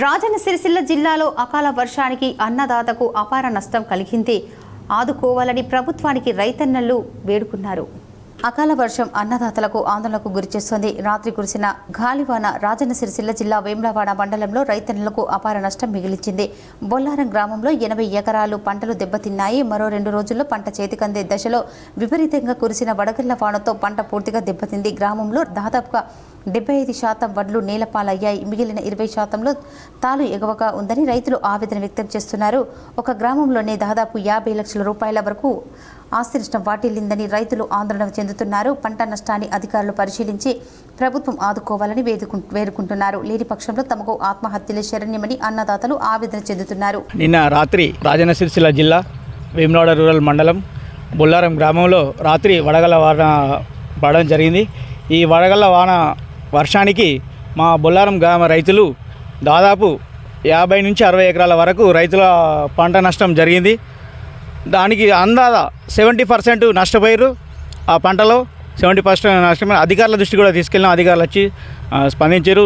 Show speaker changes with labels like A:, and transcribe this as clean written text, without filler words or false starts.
A: రాజన్న సిరిసిల్ల జిల్లాలో అకాల వర్షానికి అన్నదాతకు అపార నష్టం కలిగింది. ఆదుకోవాలని ప్రభుత్వానికి రైతన్నలు వేడుకున్నారు. అకాల వర్షం అన్నదాతలకు ఆందోళనకు గురిచేస్తోంది. రాత్రి కురిసిన గాలివాన రాజన్న సిరిసిల్ల జిల్లా వేములవాడ మండలంలో రైతన్నలకు అపార నష్టం మిగిలించింది. బొల్లారం గ్రామంలో 80 ఎకరాలు పంటలు దెబ్బతిన్నాయి. మరో 2 రోజుల్లో పంట చేతికందే దశలో విపరీతంగా కురిసిన వడగళ్ల వానతో పంట పూర్తిగా దెబ్బతింది. గ్రామంలో దాదాపుగా 75% వడ్లు నేలపాలయ్యాయి. మిగిలిన 20%లో తాలు ఎగవగా ఉందని రైతులు ఆవేదన వ్యక్తం చేస్తున్నారు. ఒక గ్రామంలోనే దాదాపు 50 లక్షల రూపాయల వరకు ఆస్తి నష్టం వాటిల్లిందని రైతులు ఆందోళన చెందుతున్నారు. పంట నష్టాన్ని అధికారులు పరిశీలించి ప్రభుత్వం ఆదుకోవాలని వేడుకుంటున్నారు. లేని పక్షంలో తమకు ఆత్మహత్యలే శరణ్యమని అన్నదాతలు ఆవేదన చెందుతున్నారు.
B: నిన్న రాత్రి రాజన్న సిరిసిల్ల జిల్లా వేములవాడ రూరల్ మండలం బొల్లారం గ్రామంలో రాత్రి వడగళ్ల వాన పడడం జరిగింది. ఈ వడగళ్ల వాన వర్షానికి మా బొల్లారం గ్రామ రైతులు దాదాపు 50 నుంచి 60 ఎకరాల వరకు రైతుల పంట నష్టం జరిగింది. దానికి అందాజ 70% నష్టపోయారు. ఆ పంటలో 70% నష్టమైన అధికారుల దృష్టి కూడా తీసుకెళ్ళిన అధికారులు వచ్చి స్పందించారు.